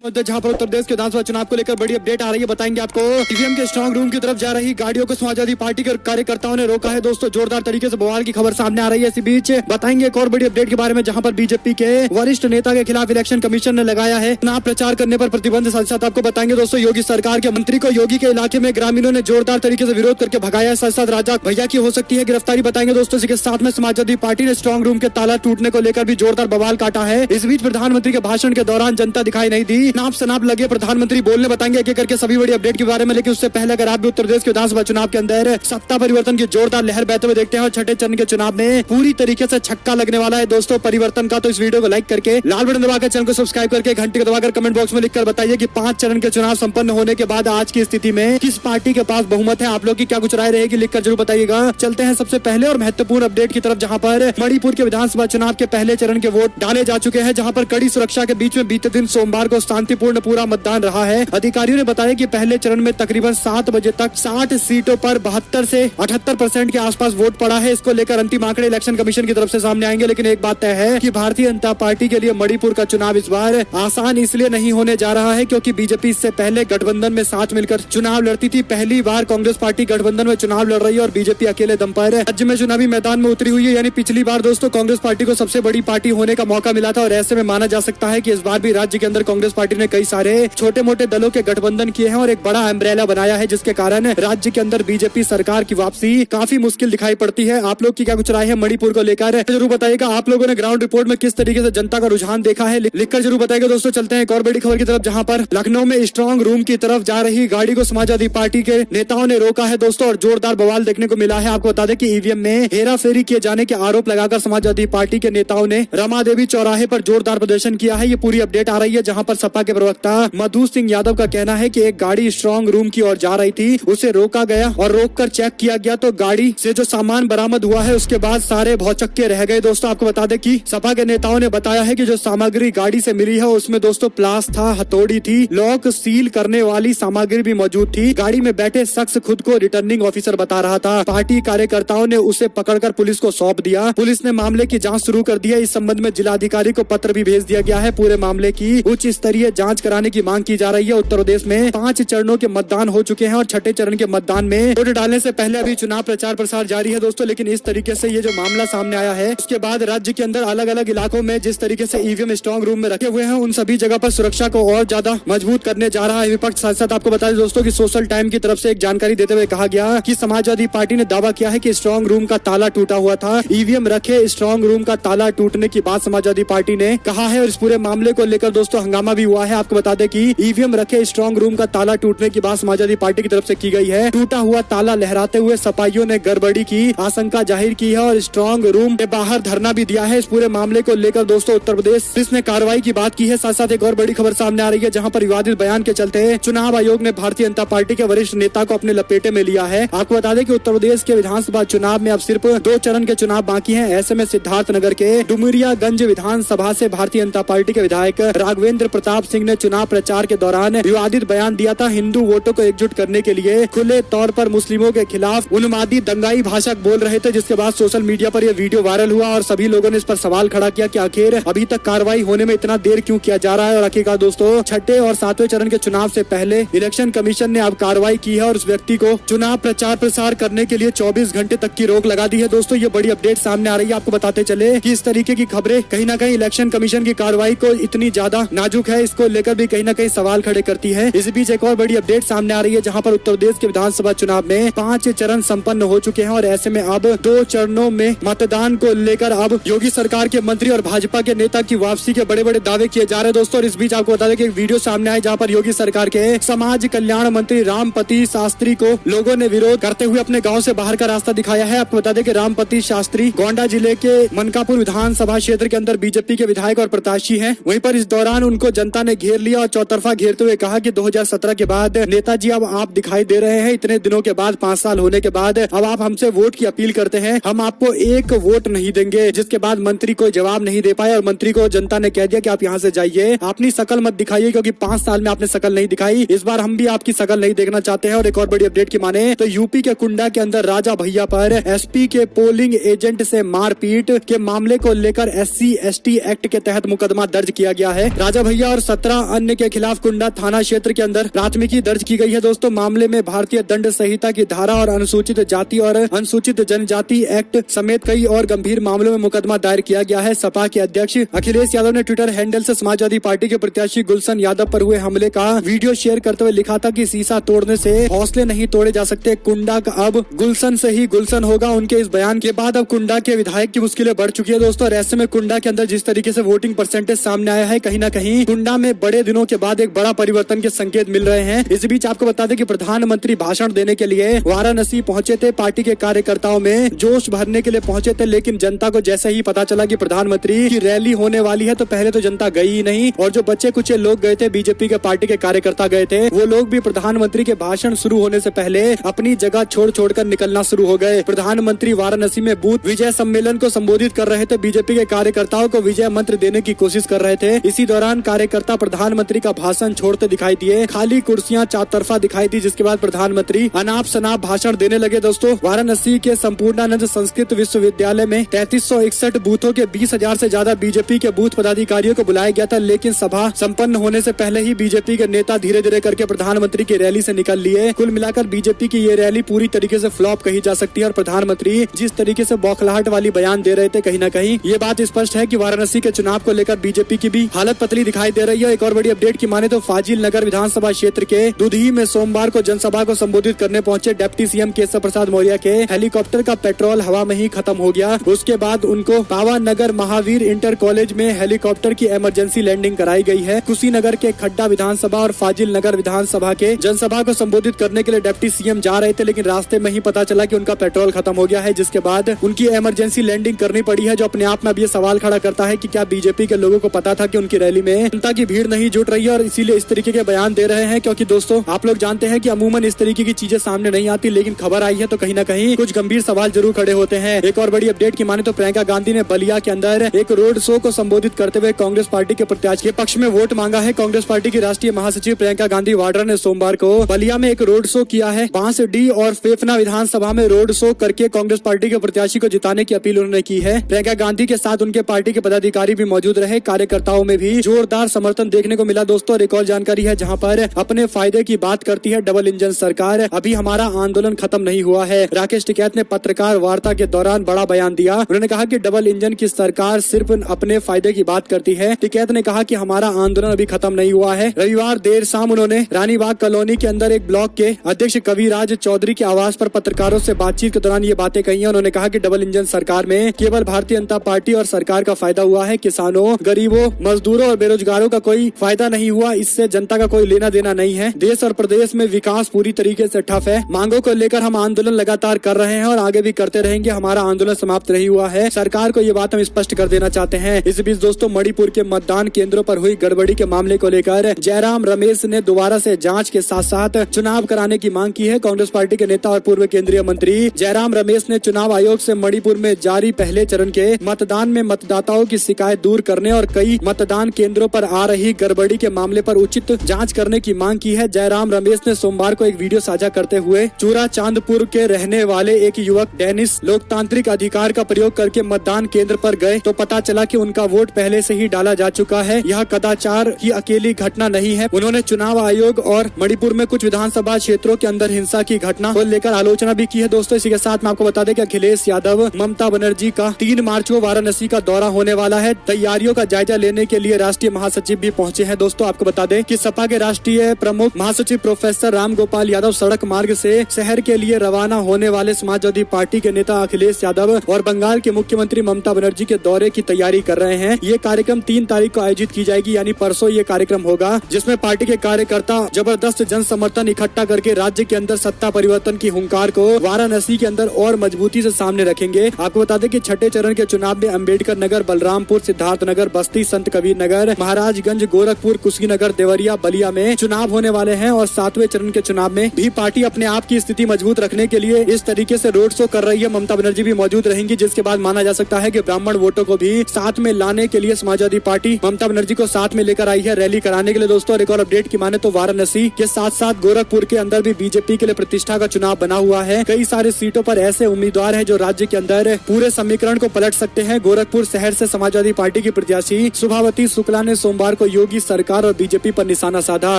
जहां पर उत्तर प्रदेश के विधानसभा चुनाव को लेकर बड़ी अपडेट आ रही है, बताएंगे आपको। ईवीएम के स्ट्रांग रूम की तरफ जा रही गाड़ियों को समाजवादी पार्टी के कार्यकर्ताओं ने रोका है। दोस्तों जोरदार तरीके से बवाल की खबर सामने आ रही है। इसी बीच बताएंगे एक और बड़ी अपडेट के बारे में, जहां पर बीजेपी के वरिष्ठ नेता के खिलाफ इलेक्शन कमीशन ने लगाया है चुनाव प्रचार करने पर प्रतिबंध। साथ साथ आपको बताएंगे दोस्तों, योगी सरकार के मंत्री को योगी के इलाके में ग्रामीणों ने जोरदार तरीके से विरोध करके भगाया। साथ साथ राजा भैया की हो सकती है गिरफ्तारी, बताएंगे दोस्तों। इसी के साथ में समाजवादी पार्टी ने स्ट्रांग रूम के ताला टूटने को लेकर भी जोरदार बवाल काटा है। इस बीच प्रधानमंत्री के भाषण के दौरान जनता दिखाई नहीं दी, नाप शनाप लगे प्रधानमंत्री बोलने, बताएंगे एक एक करके सभी बड़ी अपडेट के बारे में। लेकिन उससे पहले अगर आप भी उत्तर प्रदेश के विधानसभा चुनाव के अंदर सत्ता परिवर्तन की जोरदार लहर बहते हुए देखते हैं और छठे चरण के चुनाव में पूरी तरीके से छक्का लगने वाला है दोस्तों परिवर्तन का, तो इस वीडियो को लाइक करके लाल बटन दबाकर चैनल को सब्सक्राइब करके घंटी को दबाकर कमेंट बॉक्स में लिखकर बताइए कि 5 चरण के चुनाव संपन्न होने के बाद आज की स्थिति में किस पार्टी के पास बहुमत है। आप लोग की क्या कुछ राय रहेगी, लिखकर जरूर बताइएगा। चलते हैं सबसे पहले और महत्वपूर्ण अपडेट की तरफ, जहां पर मणिपुर के विधानसभा चुनाव के पहले चरण के वोट डाले जा चुके हैं, जहां पर कड़ी सुरक्षा के बीच में बीते दिन सोमवार को शांतिपूर्ण पूरा मतदान रहा है। अधिकारियों ने बताया कि पहले चरण में तकरीबन 7 बजे तक 60 सीटों पर 72 से 78% के आसपास वोट पड़ा है। इसको लेकर अंतिम आंकड़े इलेक्शन कमीशन की तरफ से सामने आएंगे। लेकिन एक बात तय है कि भारतीय जनता पार्टी के लिए मणिपुर का चुनाव इस बार आसान इसलिए नहीं होने जा रहा है क्योंकि बीजेपी इससे पहले गठबंधन में साथ मिलकर चुनाव लड़ती थी। पहली बार कांग्रेस पार्टी गठबंधन में चुनाव लड़ रही है और बीजेपी अकेले दम पर राज्य में चुनावी मैदान में उतरी हुई है। यानी पिछली बार दोस्तों कांग्रेस पार्टी को सबसे बड़ी पार्टी होने का मौका मिला था और ऐसे में माना जा सकता है कि इस बार भी राज्य के अंदर कांग्रेस पार्टी ने कई सारे छोटे मोटे दलों के गठबंधन किए हैं और एक बड़ा अम्ब्रेला बनाया है, जिसके कारण राज्य के अंदर बीजेपी सरकार की वापसी काफी मुश्किल दिखाई पड़ती है। आप लोग की क्या कुछ राय है मणिपुर को लेकर, जरूर बताइएगा। आप लोगों ने ग्राउंड रिपोर्ट में किस तरीके से जनता का रुझान देखा है, लिखकर जरूर बताइएगा दोस्तों। चलते हैं एक और बड़ी खबर की तरफ, जहां पर लखनऊ में स्ट्रांग रूम की तरफ जा रही गाड़ी को समाजवादी पार्टी के नेताओं ने रोका है दोस्तों और जोरदार बवाल देखने को मिला है। आपको बता दें कि ईवीएम में हेरा फेरी किए जाने के आरोप लगाकर समाजवादी पार्टी के नेताओं ने रमा देवी चौराहे पर जोरदार प्रदर्शन किया है। ये पूरी अपडेट आ रही है, जहां पर सपा के प्रवक्ता मधु सिंह यादव का कहना है कि एक गाड़ी स्ट्रांग रूम की ओर जा रही थी, उसे रोका गया और रोककर चेक किया गया तो गाड़ी से जो सामान बरामद हुआ है उसके बाद सारे भौचक्के रह गए। दोस्तों आपको बता दें कि सपा के नेताओं ने बताया है कि जो सामग्री गाड़ी से मिली है उसमें दोस्तों प्लास था, हथौड़ी थी, लॉक सील करने वाली सामग्री भी मौजूद थी। गाड़ी में बैठे शख्स खुद को रिटर्निंग ऑफिसर बता रहा था। पार्टी कार्यकर्ताओं ने उसे पकड़कर पुलिस को सौंप दिया। पुलिस ने मामले की जाँच शुरू कर दी है। इस संबंध में जिलाधिकारी को पत्र भी भेज दिया गया है। पूरे मामले की उच्च स्तरीय जाँच कराने की मांग की जा रही है। उत्तर प्रदेश में 5 चरणों के मतदान हो चुके हैं और छठे चरण के मतदान में वोट डालने से पहले अभी चुनाव प्रचार प्रसार जारी है दोस्तों। लेकिन इस तरीके से ये जो मामला सामने आया है उसके बाद राज्य के अंदर अलग अलग इलाकों में जिस तरीके से ईवीएम स्ट्रांग रूम में रखे हुए हैं उन सभी जगह पर सुरक्षा को और ज्यादा मजबूत करने जा रहा है विपक्ष। साथ साथ आपको बता दें दोस्तों कि सोशल टाइम की तरफ से एक जानकारी देते हुए कहा गया कि समाजवादी पार्टी ने दावा किया है कि स्ट्रांग रूम का ताला टूटा हुआ था। ईवीएम रखे स्ट्रांग रूम का ताला टूटने की बात समाजवादी पार्टी ने कहा है और इस पूरे मामले को लेकर दोस्तों हंगामा भी हुआ है। आपको बता दें कि ईवीएम रखे स्ट्रांग रूम का ताला टूटने की बात समाजवादी पार्टी की तरफ से की गई है। टूटा हुआ ताला लहराते हुए सपाइयों ने गड़बड़ी की आशंका जाहिर की है और स्ट्रांग रूम के बाहर धरना भी दिया है। इस पूरे मामले को लेकर दोस्तों उत्तर प्रदेश पुलिस ने कार्रवाई की बात की है। साथ साथ एक और बड़ी खबर सामने आ रही है, जहां पर विवादित बयान के चलते चुनाव आयोग ने भारतीय जनता पार्टी के वरिष्ठ नेता को अपने लपेटे में लिया है। आपको बता दें कि उत्तर प्रदेश के विधानसभा चुनाव में अब सिर्फ 2 चरण के चुनाव बाकी हैं। ऐसे में सिद्धार्थनगर के डुमरियागंज विधानसभा से भारतीय जनता पार्टी के विधायक राघवेंद्र प्रताप सिंह ने चुनाव प्रचार के दौरान विवादित बयान दिया था। हिंदू वोटों को एकजुट करने के लिए खुले तौर पर मुस्लिमों के खिलाफ उन्मादी दंगाई भाषा बोल रहे थे, जिसके बाद सोशल मीडिया पर यह वीडियो वायरल हुआ और सभी लोगों ने इस पर सवाल खड़ा किया कि आखिर अभी तक कार्रवाई होने में इतना देर क्यों किया जा रहा है। और आखिरकार दोस्तों छठे और 7वें चरण के चुनाव से पहले इलेक्शन कमीशन ने अब कार्रवाई की है और उस व्यक्ति को चुनाव प्रचार प्रसार करने के लिए 24 घंटे तक की रोक लगा दी है। दोस्तों ये बड़ी अपडेट सामने आ रही है। आपको बताते चले कि इस तरीके की खबरें कहीं ना कहीं इलेक्शन कमीशन की कार्रवाई को इतनी ज्यादा नाजुक है, इसको लेकर भी कहीं ना कहीं सवाल खड़े करती है। इस बीच एक और बड़ी अपडेट सामने आ रही है, जहां पर उत्तर प्रदेश के विधानसभा चुनाव में 5 चरण संपन्न हो चुके हैं और ऐसे में अब 2 चरणों में मतदान को लेकर अब योगी सरकार के मंत्री और भाजपा के नेता की वापसी के बड़े बड़े दावे किए जा रहे हैं दोस्तों। और इस बीच आपको बता दें कि एक वीडियो सामने आया जहां पर योगी सरकार के समाज कल्याण मंत्री रामपति शास्त्री को लोगों ने विरोध करते हुए अपने गाँव से बाहर का रास्ता दिखाया है। आपको बता दें कि रामपति शास्त्री गोंडा जिले के मनकापुर विधानसभा क्षेत्र के अंदर बीजेपी के विधायक और प्रत्याशी हैं। वहीं पर इस दौरान उनको जनता ने घेर लिया और चौतरफा घेरते हुए कहा कि 2017 के बाद नेताजी अब आप दिखाई दे रहे हैं, इतने दिनों के बाद 5 साल होने के बाद अब आप हमसे वोट की अपील करते हैं, हम आपको 1 वोट नहीं देंगे। जिसके बाद मंत्री कोई जवाब नहीं दे पाए और मंत्री को जनता ने कह दिया कि आप यहाँ से जाइए, अपनी शकल मत दिखाइए क्योंकि 5 साल में आपने शकल नहीं दिखाई, इस बार हम भी आपकी शकल नहीं देखना चाहते हैं। और एक और बड़ी अपडेट की माने तो यूपी के कुंडा के अंदर राजा भैया पर एसपी के पोलिंग एजेंट से मारपीट के मामले को लेकर SC/ST एक्ट के तहत मुकदमा दर्ज किया गया है। राजा भैया और 17 अन्य के खिलाफ कुंडा थाना क्षेत्र के अंदर प्राथमिकी दर्ज की गई है। दोस्तों मामले में भारतीय दंड संहिता की धारा और अनुसूचित जाति और अनुसूचित जनजाति एक्ट समेत कई और गंभीर मामलों में मुकदमा दायर किया गया है। सपा के अध्यक्ष अखिलेश यादव ने ट्विटर हैंडल से समाजवादी पार्टी के प्रत्याशी गुलशन यादव पर हुए हमले का वीडियो शेयर करते हुए लिखा था कि शीशा तोड़ने से हौसले नहीं तोड़े जा सकते, कुंडा का अब गुलशन से ही गुलशन होगा। उनके इस बयान के बाद अब कुंडा के विधायक की मुश्किलें बढ़ चुकी है। दोस्तों ऐसे में कुंडा के अंदर जिस तरीके से वोटिंग परसेंटेज सामने आया है, कहीं न कहीं कुंडा में बड़े दिनों के बाद एक बड़ा परिवर्तन के संकेत मिल रहे हैं। इस बीच आपको बता दें कि प्रधानमंत्री भाषण देने के लिए वाराणसी पहुंचे थे। पार्टी के कार्यकर्ताओं में जोश भरने के लिए पहुंचे थे, लेकिन जनता को जैसे ही पता चला कि प्रधानमंत्री की रैली होने वाली है तो पहले तो जनता गई ही नहीं, और जो बच्चे कुछ लोग गए थे, बीजेपी के पार्टी के कार्यकर्ता गए थे, वो लोग भी प्रधानमंत्री के भाषण शुरू होने से पहले अपनी जगह छोड़कर निकलना शुरू हो गए। प्रधानमंत्री वाराणसी में बूथ विजय सम्मेलन को संबोधित कर रहे थे, बीजेपी के कार्यकर्ताओं को विजय मंत्र देने की कोशिश कर रहे थे। इसी दौरान कार्यकर्ता प्रधानमंत्री का भाषण छोड़ते दिखाई दिए, खाली कुर्सियां चौतरफा दिखाई दी, जिसके बाद प्रधानमंत्री अनाप शनाप भाषण देने लगे। दोस्तों वाराणसी के संपूर्णानंद संस्कृत विश्वविद्यालय में 3361 बूथों के 20,000 से ज्यादा बीजेपी के बूथ पदाधिकारियों को बुलाया गया था, लेकिन सभा संपन्न होने से पहले ही बीजेपी के नेता धीरे धीरे करके प्रधानमंत्री की रैली से निकल लिए। कुल मिलाकर बीजेपी की ये रैली पूरी तरीके से फ्लॉप कही जा सकती है, और प्रधानमंत्री जिस तरीके से बौखलाहट वाली बयान दे रहे थे, कहीं न कहीं ये बात स्पष्ट है कि वाराणसी के चुनाव को लेकर बीजेपी की भी हालत पतली दिखाई दे रही है। एक और बड़ी अपडेट की माने तो फाजिल नगर विधानसभा क्षेत्र के दुधही में सोमवार को जनसभा को संबोधित करने पहुंचे डिप्टी सीएम केशव प्रसाद मौर्य के हेलीकॉप्टर का पेट्रोल हवा में ही खत्म हो गया। उसके बाद उनको पावानगर महावीर इंटर कॉलेज में हेलीकॉप्टर की इमरजेंसी लैंडिंग कराई गई है। कुशीनगर के खड्डा विधानसभा और फाजिल नगर विधानसभा के जनसभा को संबोधित करने के लिए डिप्टी सीएम जा रहे थे, लेकिन रास्ते में ही पता चला कि उनका पेट्रोल खत्म हो गया है, जिसके बाद उनकी इमरजेंसी लैंडिंग करनी पड़ी है, जो अपने आप में अब ये सवाल खड़ा करता है कि क्या बीजेपी के लोगों को पता था कि उनकी रैली में जनता की भीड़ नहीं जुट रही है और इसीलिए इस तरीके के बयान दे रहे हैं। क्योंकि दोस्तों आप लोग जानते हैं कि अमूमन इस तरीके की चीजें सामने नहीं आती, लेकिन खबर आई है तो कहीं न कहीं कुछ गंभीर सवाल जरूर खड़े होते हैं। एक और बड़ी अपडेट की माने तो प्रियंका गांधी ने बलिया के अंदर एक रोड शो को संबोधित करते हुए कांग्रेस पार्टी के प्रत्याशी के पक्ष में वोट मांगा है। कांग्रेस पार्टी की राष्ट्रीय महासचिव प्रियंका गांधी वाड्रा ने सोमवार को बलिया में एक रोड शो किया है। बांसडी और फेफना विधानसभा में रोड शो करके कांग्रेस पार्टी के प्रत्याशी को जिताने की अपील उन्होंने की है। प्रियंका गांधी के साथ उनके पार्टी के पदाधिकारी भी मौजूद रहे। कार्यकर्ताओं में भी जोरदार समर्थन देखने को मिला। दोस्तों एक और जानकारी है जहां पर अपने फायदे की बात करती है डबल इंजन सरकार, अभी हमारा आंदोलन खत्म नहीं हुआ है। राकेश टिकैत ने पत्रकार वार्ता के दौरान बड़ा बयान दिया। उन्होंने कहा कि डबल इंजन की सरकार सिर्फ अपने फायदे की बात करती है। टिकैत ने कहा कि हमारा आंदोलन अभी खत्म नहीं हुआ है। रविवार देर शाम उन्होंने रानीबाग कॉलोनी के अंदर एक ब्लॉक के अध्यक्ष कविराज चौधरी के आवास पर पत्रकारों से बातचीत के दौरान ये बातें कही हैं। उन्होंने कहा कि डबल इंजन सरकार में केवल भारतीय जनता पार्टी और सरकार का फायदा हुआ है, किसानों, गरीबों, मजदूरों और बेरोजगारों का कोई फायदा नहीं हुआ। इससे जनता का कोई लेना देना नहीं है। देश और प्रदेश में विकास पूरी तरीके से ठप है। मांगों को लेकर हम आंदोलन लगातार कर रहे हैं और आगे भी करते रहेंगे। हमारा आंदोलन समाप्त नहीं हुआ है। सरकार को ये बात हम स्पष्ट कर देना चाहते हैं। इस बीच दोस्तों मणिपुर के मतदान केंद्रों पर हुई गड़बड़ी के मामले को लेकर जयराम रमेश ने दोबारा से जांच के साथ साथ चुनाव कराने की मांग की है। कांग्रेस पार्टी के नेता और पूर्व केंद्रीय मंत्री जयराम रमेश ने चुनाव आयोग से मणिपुर में जारी पहले चरण के मतदान में मतदाताओं की शिकायत दूर करने और कई मतदान केंद्रों पर आ रही गड़बड़ी के मामले पर उचित जांच करने की मांग की है। जयराम रमेश ने सोमवार को एक वीडियो साझा करते हुए चूरा चांदपुर के रहने वाले एक युवक डेनिस लोकतांत्रिक अधिकार का प्रयोग करके मतदान केंद्र पर गए तो पता चला कि उनका वोट पहले से ही डाला जा चुका है। यह कदाचार की अकेली घटना नहीं है। उन्होंने चुनाव आयोग और मणिपुर में कुछ विधानसभा क्षेत्रों के अंदर हिंसा की घटना को लेकर आलोचना भी की है। दोस्तों इसी के साथ मैं आपको बता दें कि अखिलेश यादव ममता बनर्जी का 3 मार्च को वाराणसी का दौरा होने वाला है। तैयारियों का जायजा लेने के लिए राष्ट्रीय महासचिव भी पहुंचे हैं। दोस्तों आपको बता दें कि सपा के राष्ट्रीय प्रमुख महासचिव प्रोफेसर राम गोपाल यादव सड़क मार्ग से शहर के लिए रवाना होने वाले समाजवादी पार्टी के नेता अखिलेश यादव और बंगाल के मुख्यमंत्री ममता बनर्जी के दौरे की तैयारी कर रहे हैं। ये कार्यक्रम 3 तारीख को आयोजित की जाएगी, यानी परसों ये कार्यक्रम होगा, जिसमें पार्टी के कार्यकर्ता जबरदस्त जन समर्थन इकट्ठा करके राज्य के अंदर सत्ता परिवर्तन की हुंकार को वाराणसी के अंदर और मजबूती से सामने रखेंगे। आपको बता दें कि छठे चरण के चुनाव में अम्बेडकर नगर, बलरामपुर, सिद्धार्थ नगर, बस्ती, संत कबीर नगर, महाराजगंज, गोरखपुर, कुशीनगर, देवरिया, बलिया में चुनाव होने वाले हैं और 7वें चरण के चुनाव में भी पार्टी अपने आप की स्थिति मजबूत रखने के लिए इस तरीके से रोड शो कर रही है। ममता बनर्जी भी मौजूद रहेंगी, जिसके बाद माना जा सकता है कि ब्राह्मण वोटों को भी साथ में लाने के लिए समाजवादी पार्टी ममता बनर्जी को साथ में लेकर आई है रैली कराने के लिए। दोस्तों एक और अपडेट की माने तो वाराणसी के साथ साथ गोरखपुर के अंदर भी बीजेपी के लिए प्रतिष्ठा का चुनाव बना हुआ है। कई सारे सीटों पर ऐसे उम्मीदवार हैं जो राज्य के अंदर पूरे समीकरण को पलट सकते हैं। गोरखपुर शहर से समाजवादी पार्टी की प्रत्याशी सुभावती शुक्ला ने सोमवार को को योगी सरकार और बीजेपी पर निशाना साधा।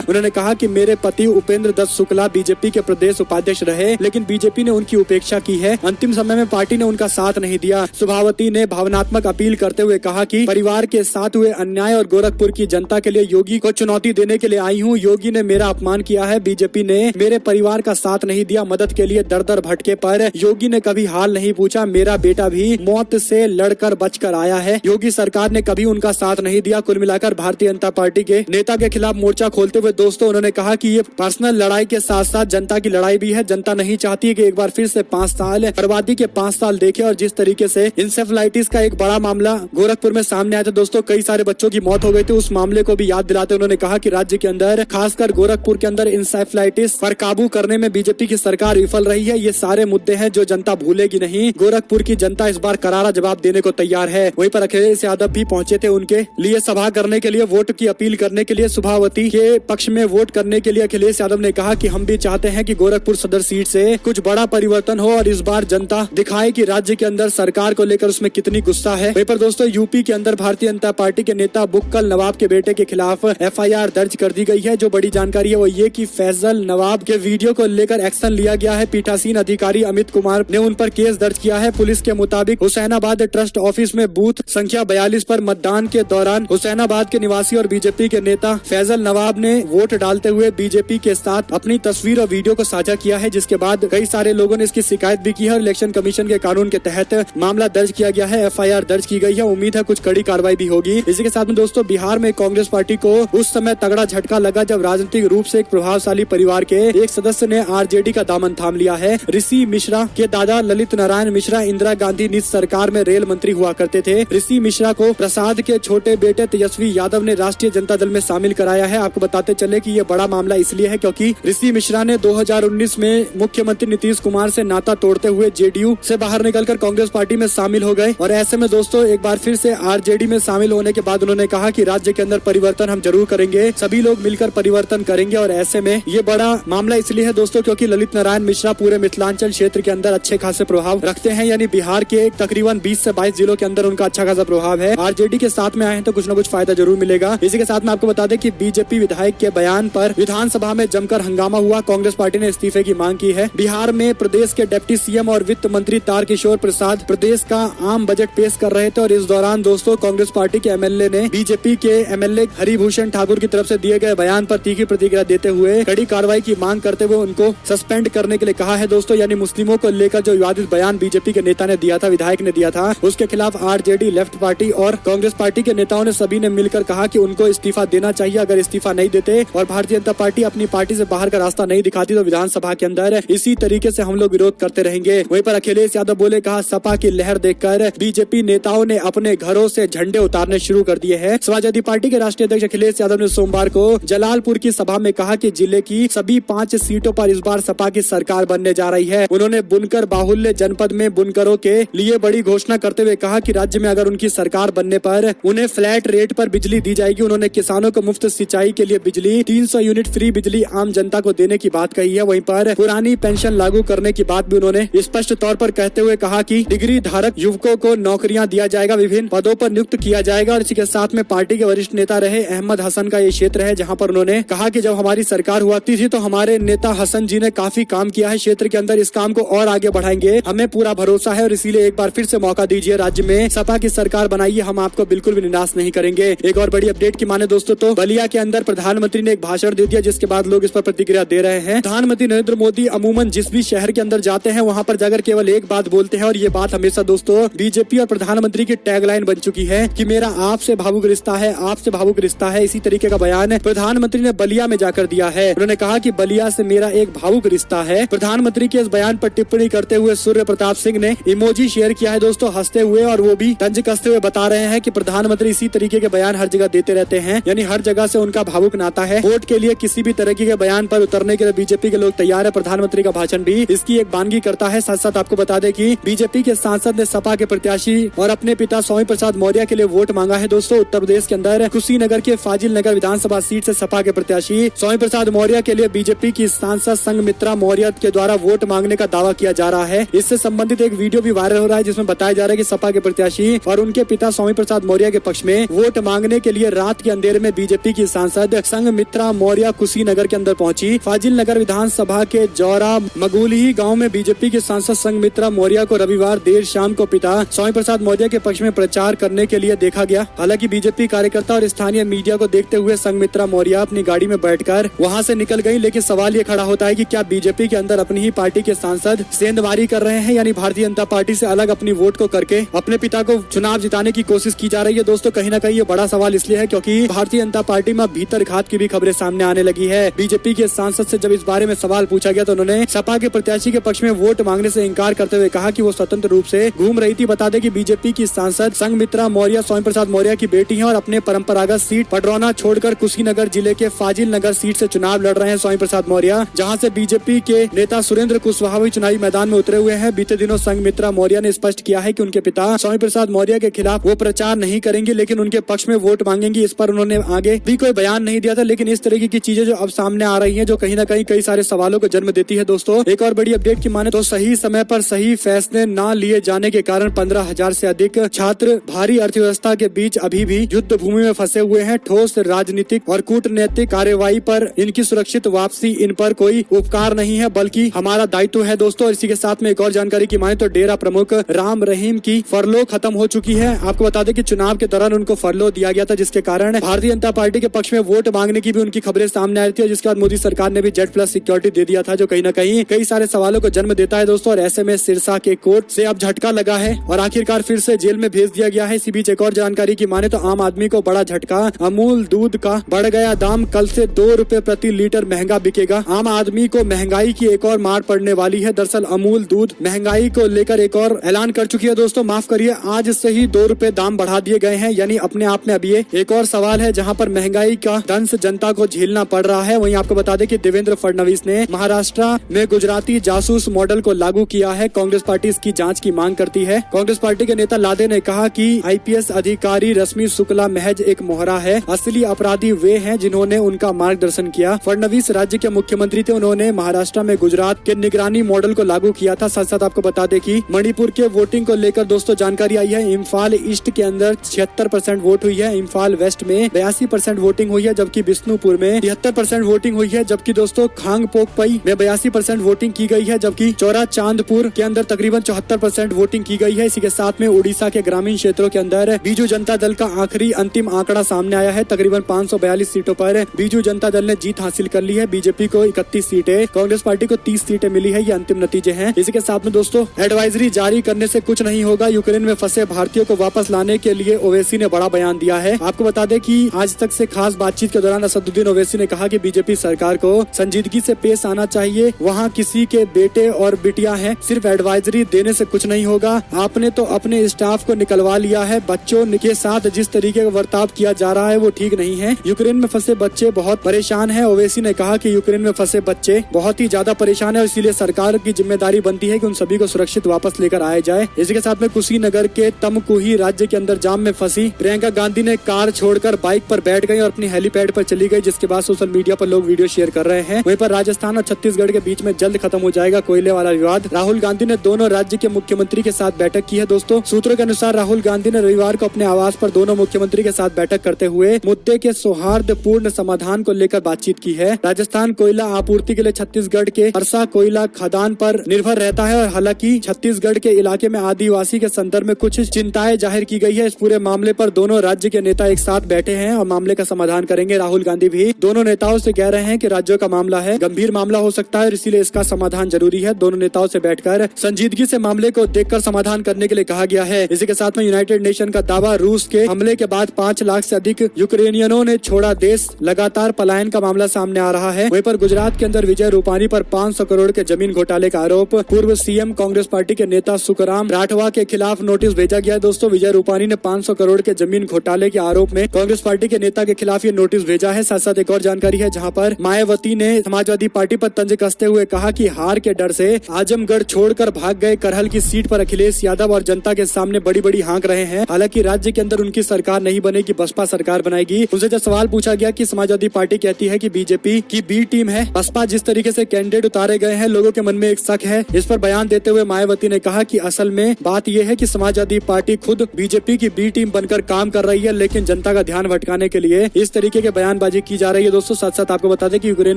उन्होंने कहा कि मेरे पति उपेंद्र दत्त शुक्ला बीजेपी के प्रदेश उपाध्यक्ष रहे, लेकिन बीजेपी ने उनकी उपेक्षा की है। अंतिम समय में पार्टी ने उनका साथ नहीं दिया। सुभावती ने भावनात्मक अपील करते हुए कहा कि परिवार के साथ हुए अन्याय और गोरखपुर की जनता के लिए योगी को चुनौती देने के लिए आई हूँ। योगी ने मेरा अपमान किया है, बीजेपी ने मेरे परिवार का साथ नहीं दिया। मदद के लिए दर दर भटके पर योगी ने कभी हाल नहीं पूछा। मेरा बेटा भी मौत से लड़कर बचकर आया है। योगी सरकार ने कभी उनका साथ नहीं दिया। कुल मिलाकर भारतीय जनता पार्टी के नेता के खिलाफ मोर्चा खोलते हुए दोस्तों उन्होंने कहा कि ये पर्सनल लड़ाई के साथ साथ जनता की लड़ाई भी है। जनता नहीं चाहती कि एक बार फिर से 5 साल बर्बादी के 5 साल देखे। और जिस तरीके से इंसेफ्लाइटिस का एक बड़ा मामला गोरखपुर में सामने आया था दोस्तों, कई सारे बच्चों की मौत हो गई थी। उस मामले को भी याद दिलाते उन्होंने कहा कि राज्य के अंदर खासकर गोरखपुर के अंदर इंसेफ्लाइटिस पर काबू करने में बीजेपी की सरकार विफल रही है। ये सारे मुद्दे हैं जो जनता भूलेगी नहीं। गोरखपुर की जनता इस बार करारा जवाब देने को तैयार है। वहीं पर अखिलेश यादव भी पहुंचे थे उनके लिए सभा करने के लिए, वोट की अपील करने के लिए। सुभावती के पक्ष में वोट करने के लिए अखिलेश यादव ने कहा कि हम भी चाहते हैं कि गोरखपुर सदर सीट से कुछ बड़ा परिवर्तन हो और इस बार जनता दिखाए कि राज्य के अंदर सरकार को लेकर उसमें कितनी गुस्सा है। वहीं पर दोस्तों यूपी के अंदर भारतीय जनता पार्टी के नेता बुक्कल नवाब के बेटे के खिलाफ FIR दर्ज कर दी गई है। जो बड़ी जानकारी है वो ये कि फैजल नवाब के वीडियो को लेकर एक्शन लिया गया है। पीठासीन अधिकारी अमित कुमार ने उन पर केस दर्ज किया है। पुलिस के मुताबिक हुसैनाबाद ट्रस्ट ऑफिस में बूथ संख्या 42 पर मतदान के दौरान हुसैनाबाद के निवासी और बीजेपी के नेता फैजल नवाब ने वोट डालते हुए बीजेपी के साथ अपनी तस्वीर और वीडियो को साझा किया है, जिसके बाद कई सारे लोगों ने इसकी शिकायत भी की है और इलेक्शन कमीशन के कानून के तहत मामला दर्ज किया गया है। FIR दर्ज की गई है। उम्मीद है कुछ कड़ी कार्रवाई भी होगी। इसी के साथ में दोस्तों बिहार में कांग्रेस पार्टी को उस समय तगड़ा झटका लगा जब राजनीतिक रूप से एक प्रभावशाली परिवार के एक सदस्य ने RJD का दामन थाम लिया है। ऋषि मिश्रा के दादा ललित नारायण मिश्रा इंदिरा गांधी नीति सरकार में रेल मंत्री हुआ करते थे। ऋषि मिश्रा को प्रसाद के छोटे बेटे तेजस्वी यादव ने राष्ट्रीय जनता दल में शामिल कराया है। आपको बताते चले कि ये बड़ा मामला इसलिए है क्योंकि ऋषि मिश्रा ने 2019 में मुख्यमंत्री नीतीश कुमार से नाता तोड़ते हुए JDU से बाहर निकलकर कांग्रेस पार्टी में शामिल हो गए। और ऐसे में दोस्तों एक बार फिर से RJD में शामिल होने के बाद उन्होंने कहा कि राज्य के अंदर परिवर्तन हम जरूर करेंगे, सभी लोग मिलकर परिवर्तन करेंगे। और ऐसे में ये बड़ा मामला इसलिए है दोस्तों क्योंकि ललित नारायण मिश्रा पूरे मिथिलांचल क्षेत्र के अंदर अच्छे खासे प्रभाव रखते हैं। यानी बिहार के तकरीबन 20 से 22 जिलों के अंदर उनका अच्छा खासा प्रभाव है। RJD के साथ में आए हैं तो कुछ न कुछ फायदा जरूर मिलेगा। इसी के साथ में आपको बता दें कि बीजेपी विधायक के बयान पर विधानसभा में जमकर हंगामा हुआ। कांग्रेस पार्टी ने इस्तीफे की मांग की है। बिहार में प्रदेश के डिप्टी CM और वित्त मंत्री तारकिशोर प्रसाद प्रदेश का आम बजट पेश कर रहे थे और इस दौरान दोस्तों कांग्रेस पार्टी के MLA ने बीजेपी के MLA हरिभूषण ठाकुर की तरफ से दिए गए बयान पर तीखी प्रतिक्रिया देते हुए कड़ी कार्रवाई की मांग करते हुए उनको सस्पेंड करने के लिए कहा है दोस्तों। यानी मुस्लिमों को लेकर जो विवादित बयान बीजेपी के नेता ने दिया था, विधायक ने दिया था, उसके खिलाफ RJD, लेफ्ट पार्टी और कांग्रेस पार्टी के नेताओं ने सभी ने मिलकर कहा कि उनको इस्तीफा देना चाहिए। अगर इस्तीफा नहीं देते और भारतीय जनता पार्टी अपनी पार्टी से बाहर का रास्ता नहीं दिखाती तो विधानसभा के अंदर इसी तरीके से हम लोग विरोध करते रहेंगे। वहीं पर अखिलेश यादव बोले, कहा सपा की लहर देखकर बीजेपी नेताओं ने अपने घरों से झंडे उतारने शुरू कर दिए हैं। समाजवादी पार्टी के राष्ट्रीय अध्यक्ष अखिलेश यादव ने सोमवार को जलालपुर की सभा में कहा कि जिले की सभी 5 सीटों पर इस बार सपा की सरकार बनने जा रही है। उन्होंने बुनकर बाहुल्य जनपद में बुनकरों के लिए बड़ी घोषणा करते हुए कहा कि राज्य में अगर उनकी सरकार बनने पर उन्हें फ्लैट रेट पर बिजली दी जाएगी। उन्होंने किसानों को मुफ्त सिंचाई के लिए बिजली, 300 यूनिट फ्री बिजली आम जनता को देने की बात कही है। वहीं पर पुरानी पेंशन लागू करने की बात भी उन्होंने स्पष्ट तौर पर कहते हुए कहा कि डिग्री धारक युवकों को नौकरियां दिया जाएगा, विभिन्न पदों पर नियुक्त किया जाएगा। और इसी के साथ में पार्टी के वरिष्ठ नेता रहे अहमद हसन का ये क्षेत्र है जहां पर उन्होंने कहा कि जब हमारी सरकार हुआ थी तो हमारे नेता हसन जी ने काफी काम किया है क्षेत्र के अंदर, इस काम को और आगे बढ़ाएंगे, हमें पूरा भरोसा है और इसीलिए एक बार फिर से मौका दीजिए, राज्य में सपा की सरकार बनाइए, हम आपको बिल्कुल भी निराश नहीं करेंगे। एक और बड़ी अपडेट की माने दोस्तों तो बलिया के अंदर प्रधानमंत्री ने एक भाषण दे दिया जिसके बाद लोग इस पर प्रतिक्रिया दे रहे हैं। प्रधानमंत्री नरेंद्र मोदी अमूमन जिस भी शहर के अंदर जाते हैं वहां पर जाकर केवल एक बात बोलते हैं और ये बात हमेशा दोस्तों बीजेपी और प्रधानमंत्री की टैगलाइन बन चुकी है कि मेरा आपसे भावुक रिश्ता है, आपसे भावुक रिश्ता है। इसी तरीके का बयान प्रधानमंत्री ने बलिया में जाकर दिया है। उन्होंने कहा कि बलिया से मेरा एक भावुक रिश्ता है। प्रधानमंत्री के इस बयान पर टिप्पणी करते हुए सूर्य प्रताप सिंह ने इमोजी शेयर किया है दोस्तों हंसते हुए, और वो भी तंज कसते हुए बता रहे हैं कि प्रधानमंत्री इसी तरीके के बयान हर जगह देते रहते हैं, यानी हर जगह से उनका भावुक नाता है। वोट के लिए किसी भी तरह के बयान पर उतरने के लिए बीजेपी के लोग तैयार है। प्रधानमंत्री का भाषण भी इसकी एक बानगी करता है। साथ साथ आपको बता दें कि बीजेपी के सांसद ने सपा के प्रत्याशी और अपने पिता स्वामी प्रसाद मौर्य के लिए वोट मांगा है दोस्तों। उत्तर प्रदेश के अंदर कुशीनगर के फाजिल नगर विधानसभा सीट से सपा के प्रत्याशी स्वामी प्रसाद मौर्य के लिए बीजेपी की सांसद संघमित्रा मौर्य के द्वारा वोट मांगने का दावा किया जा रहा है। इससे संबंधित एक वीडियो भी वायरल हो रहा है जिसमें बताया जा रहा है कि सपा के प्रत्याशी और उनके पिता स्वामी प्रसाद मौर्य के पक्ष में वोट मांगने के लिए रात के अंधेरे में बीजेपी की सांसद संघमित्रा मौर्य कुशीनगर के अंदर पहुंची। फाजिल नगर विधानसभा के जौरा मगुलही गांव में बीजेपी के सांसद संघमित्रा मौर्य को रविवार देर शाम को पिता स्वामी प्रसाद मौर्य के पक्ष में प्रचार करने के लिए देखा गया। हालांकि बीजेपी कार्यकर्ता और स्थानीय मीडिया को देखते हुए संघमित्रा मौर्य अपनी गाड़ी में बैठकर वहां से निकल गई। लेकिन सवाल ये खड़ा होता है कि क्या बीजेपी के अंदर अपनी ही पार्टी के सांसद सेंधमारी कर रहे हैं, यानी भारतीय जनता पार्टी से अलग अपनी वोट को करके अपने पिता को चुनाव जिताने की कोशिश की जा रही है। दोस्तों कहीं ना कहीं ये बड़ा सवाल इसलिए है क्योंकि भारतीय जनता पार्टी में भीतर घात की भी खबरें सामने आने लगी है। बीजेपी के सांसद से जब इस बारे में सवाल पूछा गया तो उन्होंने सपा के प्रत्याशी के पक्ष में वोट मांगने से इंकार करते हुए कहा कि वो स्वतंत्र रूप से घूम रही थी। बता दें कि बीजेपी की सांसद संघमित्रा मौर्य स्वामी प्रसाद मौर्य की बेटी है और अपने परंपरागत सीट पडरौना छोड़कर कुशीनगर जिले के फाजिल नगर सीट से चुनाव लड़ रहे हैं स्वामी प्रसाद मौर्य, जहां से बीजेपी के नेता सुरेंद्र कुशवाहा भी चुनावी मैदान में उतरे हुए हैं। बीते दिनों संघमित्रा मौर्य ने स्पष्ट किया है कि उनके पिता स्वामी प्रसाद मौर्य के खिलाफ वो प्रचार नहीं करेंगे लेकिन उनके पक्ष में वोट मांगेंगी। इस पर उन्होंने आगे भी कोई बयान नहीं दिया था, लेकिन इस तरीके की चीजें जो अब सामने आ रही हैं जो कहीं ना कहीं कई सारे सवालों को जन्म देती है। दोस्तों एक और बड़ी अपडेट की माने तो सही समय पर सही फैसले न लिए जाने के कारण 15,000 से अधिक छात्र भारी अर्थव्यवस्था के बीच अभी भी युद्ध भूमि में फंसे हुए हैं। ठोस राजनीतिक और कूटनीतिक कार्यवाही पर इनकी सुरक्षित वापसी इन पर कोई उपकार नहीं है बल्कि हमारा दायित्व है। दोस्तों इसी के साथ में एक और जानकारी की माने तो डेरा प्रमुख राम रहीम की फरलो खत्म हो चुकी है। आपको बता दें कि चुनाव के दौरान उनको फरलो दिया गया था, जिसके कारण भारतीय जनता पार्टी के पक्ष में वोट मांगने की भी उनकी खबरें सामने आई थी, जिसके बाद मोदी सरकार ने भी Z+ सिक्योरिटी दे दिया था, जो कहीं ना कहीं कई सारे सवालों को जन्म देता है। दोस्तों और ऐसे में सिरसा के कोर्ट से अब झटका लगा है और आखिरकार फिर से जेल में भेज दिया गया है। इसी बीच एक और जानकारी की माने तो आम आदमी को बड़ा झटका, अमूल दूध का बढ़ गया दाम, कल से 2 रुपए प्रति लीटर महंगा बिकेगा। आम आदमी को महंगाई की एक और मार पड़ने वाली है। दरअसल अमूल दूध महंगाई को लेकर एक और ऐलान कर चुकी है। दोस्तों माफ करिए, आज से ही 2 रुपए दाम बढ़ा दिए गए हैं, यानी अपने आप में अब ये एक और सवाल है जहां पर महंगाई का दंश जनता को झेलना पड़ रहा है। वहीं आपको बता दें कि देवेंद्र फडणवीस ने महाराष्ट्र में गुजराती जासूस मॉडल को लागू किया है। कांग्रेस पार्टी इसकी जांच की मांग करती है। कांग्रेस पार्टी के नेता लादे ने कहा कि IPS अधिकारी रश्मि शुक्ला महज एक मोहरा है, असली अपराधी वे हैं जिन्होंने उनका मार्गदर्शन किया। फडणवीस राज्य के मुख्यमंत्री थे, उन्होंने महाराष्ट्र में गुजरात के निगरानी मॉडल को लागू किया था। साथ साथ आपको बता दें कि मणिपुर के वोटिंग को लेकर दोस्तों जानकारी आई है। इम्फाल ईस्ट के अंदर 76% वोट हुई है, इम्फाल वेस्ट में 82% वोटिंग हुई है, जबकि बिष्णुपुर में 73% वोटिंग हुई है, जबकि दोस्तों खांगपोकपई में 82% वोटिंग की गई है, जबकि चौरा चांदपुर के अंदर तकरीबन 74% वोटिंग की गई है। इसी के साथ में उड़ीसा के ग्रामीण क्षेत्रों के अंदर बीजू जनता दल का आखिरी अंतिम आंकड़ा सामने आया है। तकरीबन 542 सीटों पर बीजू जनता दल ने जीत हासिल कर ली है। बीजेपी को 31 सीटें, कांग्रेस पार्टी को 30 सीटें मिली है। ये अंतिम नतीजे हैं। इसी के साथ में दोस्तों एडवाइजरी जारी करने से कुछ नहीं होगा। यूक्रेन में फंसे भारतीयों को वापस लाने के लिए ओवैसी ने बड़ा बयान दिया है। आपको बता दें कि आज तक से खास बातचीत के दौरान असदुद्दीन ओवैसी ने कहा कि बीजेपी सरकार को संजीदगी से पेश आना चाहिए। वहाँ किसी के बेटे और बिटिया हैं, सिर्फ एडवाइजरी देने से कुछ नहीं होगा। आपने तो अपने स्टाफ को निकलवा लिया है। बच्चों के साथ जिस तरीके का बर्ताव किया जा रहा है वो ठीक नहीं है। यूक्रेन में फंसे बच्चे बहुत परेशान हैं। ओवैसी ने कहा कि यूक्रेन में फंसे बच्चे बहुत ही ज्यादा परेशान है और इसीलिए सरकार की जिम्मेदारी बनती है कि उन सभी को सुरक्षित वापस लेकर आया जाए। इसी के साथ में कुशीनगर के तमकुही राज्य के अंदर जाम में फंसी प्रियंका गांधी ने कार छोड़कर बाइक पर बैठ गई और अपनी हेलीपैड पर चली गई, जिसके बाद सोशल मीडिया पर लोग वीडियो शेयर कर रहे हैं। वहीं पर राजस्थान और छत्तीसगढ़ के बीच में जल्द खत्म हो जाएगा कोयले वाला विवाद। राहुल गांधी ने दोनों राज्य के मुख्यमंत्री के साथ बैठक की है। दोस्तों सूत्रों के अनुसार राहुल गांधी ने रविवार को अपने आवास पर दोनों मुख्यमंत्री के साथ बैठक करते हुए मुद्दे के सौहार्दपूर्ण समाधान को लेकर बातचीत की है। राजस्थान कोयला आपूर्ति के लिए छत्तीसगढ़ के परसा कोयला खदान पर निर्भर रहता है और हालांकि छत्तीसगढ़ के इलाके में आदिवासी के संदर्भ में कुछ चिंताएं जाहिर की गई है। इस पूरे मामले पर दोनों राज्य के नेता एक साथ बैठे हैं और मामले का समाधान करेंगे। राहुल गांधी भी दोनों नेताओं से कह रहे हैं कि राज्यों का मामला है, गंभीर मामला हो सकता है और इसीलिए इसका समाधान जरूरी है। दोनों नेताओं से बैठकर संजीदगी से मामले को देखकर समाधान करने के लिए कहा गया है। इसी के साथ में यूनाइटेड नेशन का दावा, रूस के हमले के बाद 5 लाख से अधिक यूक्रेनियनों ने छोड़ा देश, लगातार पलायन का मामला सामने आ रहा है। वहीं पर गुजरात के अंदर विजय रूपानी पर 500 करोड़ के जमीन घोटाले का आरोप। पूर्व CM कांग्रेस पार्टी के नेता सुखराम राठवा के खिलाफ नोटिस भेजा गया। दोस्तों विजय रूपानी ने 500 करोड़ के जमीन घोटाले के आरोप में कांग्रेस पार्टी के नेता के खिलाफ ये नोटिस भेजा है। साथ साथ एक और जानकारी है जहां पर मायावती ने समाजवादी पार्टी पर तंज कसते हुए कहा कि हार के डर से आजमगढ़ छोड़कर भाग गए करहल की सीट पर अखिलेश यादव और जनता के सामने बड़ी बड़ी हाँक रहे हैं। हालांकि राज्य के अंदर उनकी सरकार नहीं बनेगी, बसपा सरकार बनाएगी। उनसे जब सवाल पूछा गया कि समाजवादी पार्टी कहती है कि बीजेपी की बी टीम है, बसपा जिस तरीके से कैंडिडेट उतारे गए हैं लोगों के मन में एक शक है। इस पर बयान देते हुए मायावती ने कहा कि असल में बात यह है कि समाजवादी पार्टी खुद बीजेपी की बी टीम बनकर काम कर रही है, लेकिन जनता का ध्यान भटकाने के लिए इस तरीके के बयानबाजी की जा रही है। दोस्तों साथ साथ आपको बता दें कि यूक्रेन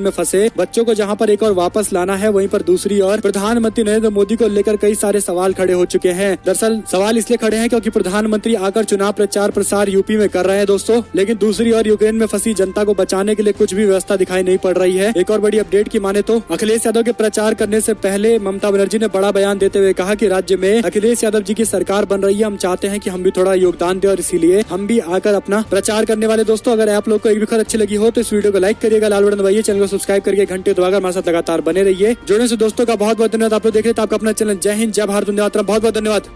में फंसे बच्चों को जहां पर एक और वापस लाना है, वहीं पर दूसरी ओर प्रधानमंत्री नरेंद्र मोदी को लेकर कई सारे सवाल खड़े हो चुके हैं। दरअसल सवाल इसलिए खड़े हैं क्योंकि प्रधानमंत्री आकर चुनाव प्रचार प्रसार यूपी में कर रहे हैं दोस्तों, लेकिन दूसरी ओर यूक्रेन में फंसी जनता को बचाने के लिए कुछ भी व्यवस्था दिखाई नहीं पड़ रही है। एक और बड़ी अपडेट की माने तो अखिलेश यादव के प्रचार करने से पहले ममता बनर्जी ने बड़ा बयान देते हुए कहा कि राज्य में अखिलेश यादव जी की सरकार बन रही है, हम चाहते हैं कि हम भी थोड़ा योगदान दें और इसीलिए हम भी आकर अपना प्रचार करने वाले। दोस्तों अगर आप लोग को एक भी खबर अच्छी लगी हो तो इस वीडियो को लाइक करिएगा, लाल बटन दबाइए, चैनल को सब्सक्राइब करके घंटे दबाकर हमारे साथ लगातार बने रहिए। जुड़ने से दोस्तों का बहुत बहुत धन्यवाद। आप लोग देख रहे थे आपका अपना चैनल जय हिंद जय भारत, बहुत बहुत धन्यवाद।